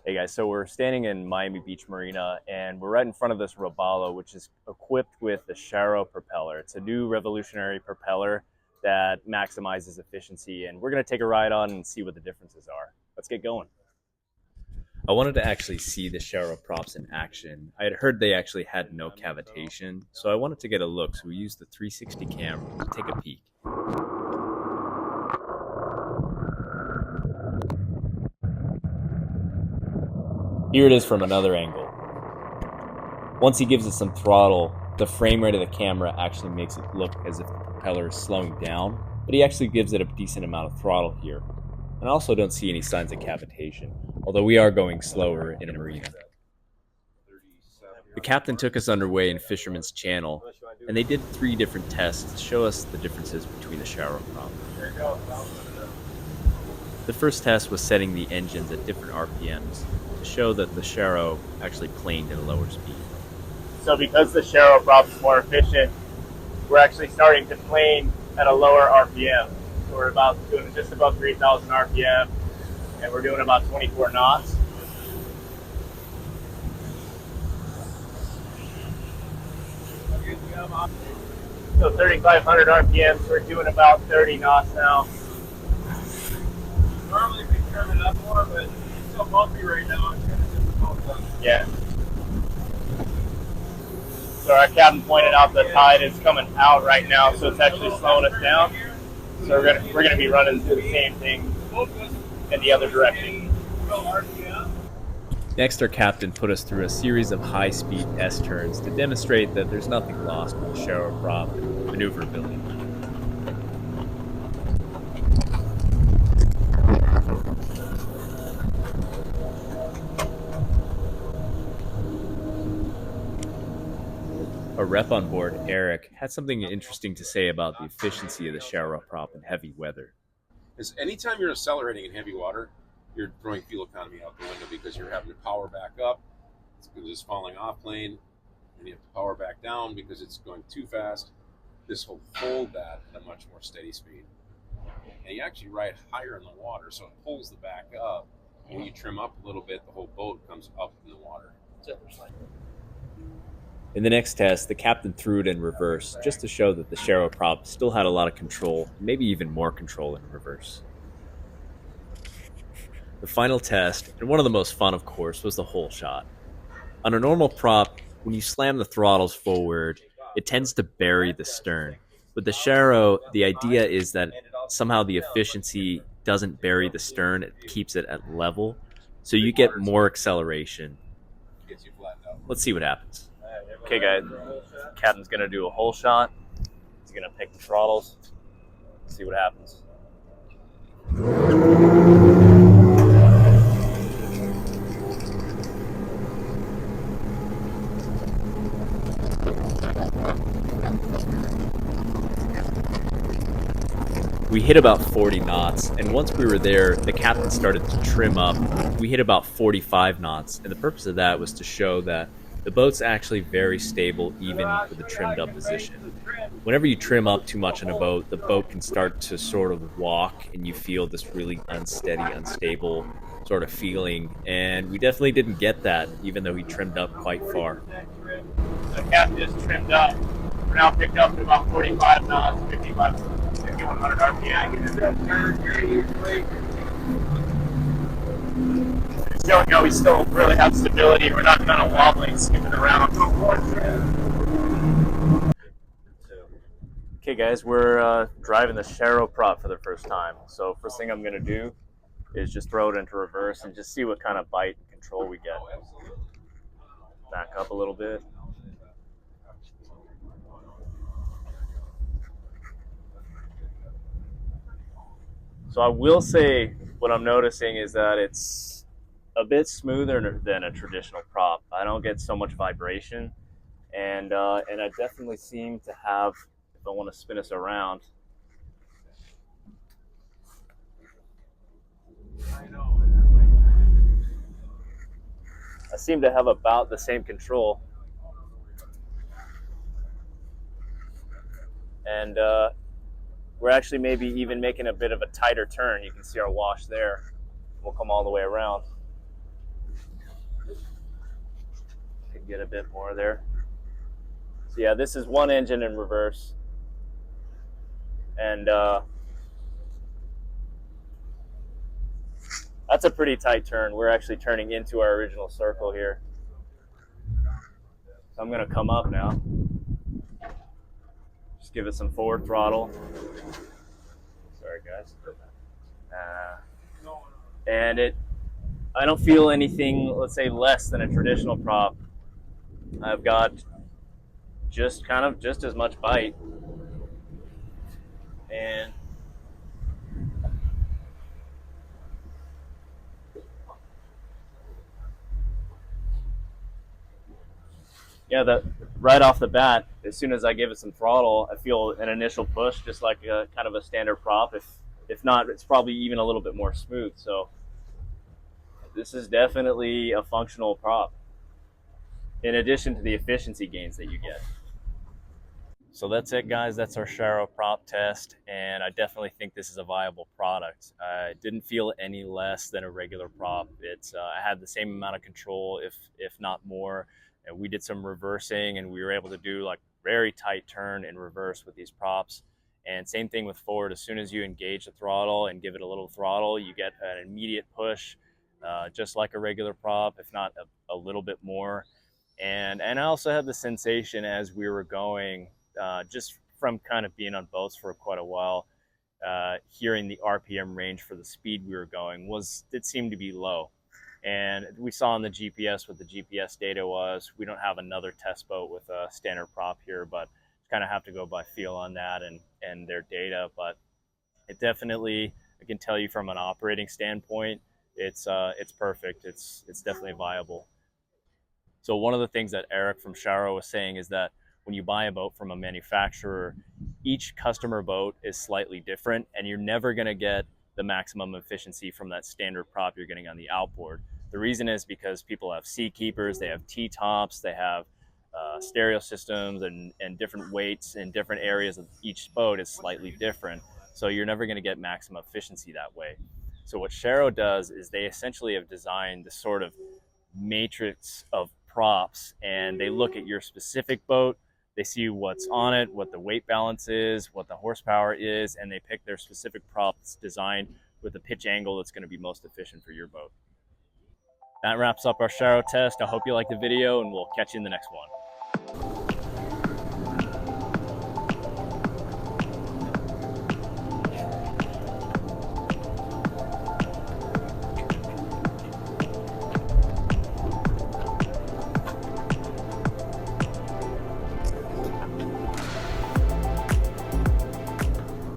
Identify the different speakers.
Speaker 1: Hey guys, so we're standing in Miami Beach Marina and we're right in front of this robalo, which is equipped with the Sharrow Propeller. It's a new revolutionary propeller that maximizes efficiency, and we're going to take a ride on and see what the differences are. Let's get going. I wanted to actually see the Sharrow props in action. I had heard they actually had no cavitation, so I wanted to get a look, so we used the 360 camera to take a peek. Here it is from another angle. Once he gives it some throttle, the frame rate of the camera actually makes it look as if the propeller is slowing down, but he actually gives it a decent amount of throttle here. And I also don't see any signs of cavitation, although we are going slower in a marina. The captain took us underway in Fisherman's channel, and they did 3 different tests to show us the differences between the Sharrow prop. The first test was setting the engines at different RPMs to show that the Sharrow actually planed at a lower speed. So because the Sharrow prop is more efficient, we're actually starting to plane at a lower RPM. So we're about doing just above 3,000 RPM, and we're doing about 24 knots. So 3,500 RPM, so we're doing about 30 knots now.
Speaker 2: Normally we trim it up more, but it's so bumpy right now, it's kind of difficult.
Speaker 1: Yeah. So our captain pointed out the tide is coming out right now, so it's actually slowing us down. So we're gonna be running the same thing in the other direction. Next, our captain put us through a series of high-speed S turns to demonstrate that there's nothing lost with the Sharrow prop maneuverability. A rep on board, Eric, had something interesting to say about the efficiency of the Sharrow prop in heavy weather.
Speaker 3: Is anytime you're accelerating in heavy water, you're throwing fuel economy out the window because you're having to power back up. It's just falling off plane, and you have to power back down because it's going too fast. This will hold that at a much more steady speed. And you actually ride higher in the water, so it pulls the back up. When you trim up a little bit, the whole boat comes up in the water.
Speaker 1: In the next test, the captain threw it in reverse, just to show that the Sharrow prop still had a lot of control, maybe even more control in reverse. The final test, and one of the most fun of course, was the Holeshot. On a normal prop, when you slam the throttles forward, it tends to bury the stern. With the Sharrow, the idea is that somehow the efficiency doesn't bury the stern, it keeps it at level, so you get more acceleration. Let's see what happens. Okay guys, captain's gonna do a Holeshot. He's gonna pick the throttles, see what happens. We hit about 40 knots, and once we were there, the captain started to trim up. We hit about 45 knots, and the purpose of that was to show that the boat's actually very stable even with a trimmed up position. Whenever you trim up too much on a boat, the boat can start to sort of walk, and you feel this really unsteady, unstable sort of feeling, and we definitely didn't get that, even though he trimmed up quite far. The captain just trimmed up. We're now picked up at about 45 knots, 5,100 RPM. Showing how we still really have stability. We're not kind of wobbling, skipping around. Okay guys, we're driving the Sharrow prop for the first time. So first thing I'm going to do is just throw it into reverse and just see what kind of bite and control we get. Back up a little bit. So I will say what I'm noticing is that it's a bit smoother than a traditional prop. I don't get so much vibration, and I definitely seem to have, if I want to spin us around, I seem to have about the same control. And we're actually maybe even making a bit of a tighter turn. You can see our wash there. We'll come all the way around.
Speaker 4: Get a bit more there. So yeah, this is one engine in reverse, and that's a pretty tight turn. We're actually turning into our original circle here. So I'm gonna come up now. Just give it some forward throttle. Sorry guys. And I don't feel anything, let's say, less than a traditional prop. I've got just as much bite. And yeah, that right off the bat, as soon as I give it some throttle, I feel an initial push, just like a kind of a standard prop. If not, it's probably even a little bit more smooth. So this is definitely a functional prop, in addition to the efficiency gains that you get. So that's it, guys. That's our Sharrow prop test, and I definitely think this is a viable product. I didn't feel any less than a regular prop. I had the same amount of control, if not more. And we did some reversing, and we were able to do like very tight turn in reverse with these props. And same thing with forward. As soon as you engage the throttle and give it a little throttle, you get an immediate push, just like a regular prop, if not a little bit more. And I also had the sensation as we were going, just from kind of being on boats for quite a while, hearing the RPM range for the speed we were going it seemed to be low. And we saw on the GPS what the GPS data was. We don't have another test boat with a standard prop here, but kind of have to go by feel on that and their data. But it definitely, I can tell you from an operating standpoint, it's perfect. It's definitely viable. So one of the things that Eric from Sharrow was saying is that when you buy a boat from a manufacturer, each customer boat is slightly different, and you're never going to get the maximum efficiency from that standard prop you're getting on the outboard. The reason is because people have seat keepers, they have T-tops, they have stereo systems and different weights in different areas of each boat is slightly different. So you're never going to get maximum efficiency that way. So what Sharrow does is they essentially have designed this sort of matrix of props, and they look at your specific boat, they see what's on it, what the weight balance is, what the horsepower is, and they pick their specific props designed with the pitch angle that's going to be most efficient for your boat. That wraps up our Sharrow test. I hope you liked the video, and we'll catch you in the next one.